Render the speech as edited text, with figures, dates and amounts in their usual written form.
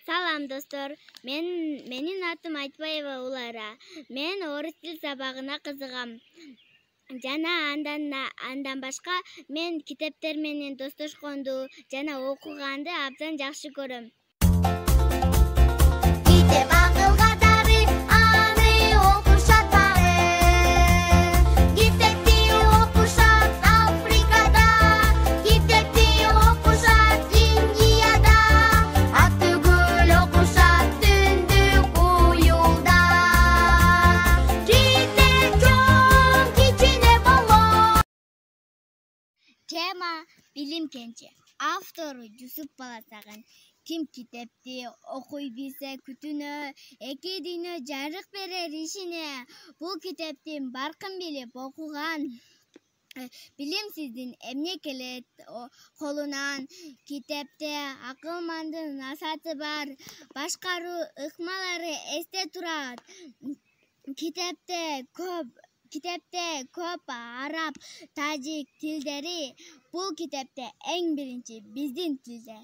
Салам достор, менин атым Айтбаева Улара. Мен орыс тил сабагына кызыгам. Жана андан башка мен китептер менен достошконду жана окуганды абдан жакшы көрөм. Китеп акылга дары, аны окушат бары. Китепти окушат Африкада, китепти окушат Индияда, ат түгүл окушат түндүк уюлда. Китеп чоң, кичине боло. Тема билим кенчи. Автору Жусуп Баласаган. Ким китепти окуй билсе күтүнө, эки дүйнө жарык берер ишине. Бул китептин баркын билип окуган билим сиздин эмне келет колунан. Китепте акылмандын насааты бар, башкаруу ыкмалары эсте турат. Китепте көп араб, тажик тилдери. Бул китепте эң биринчи биздин тилде.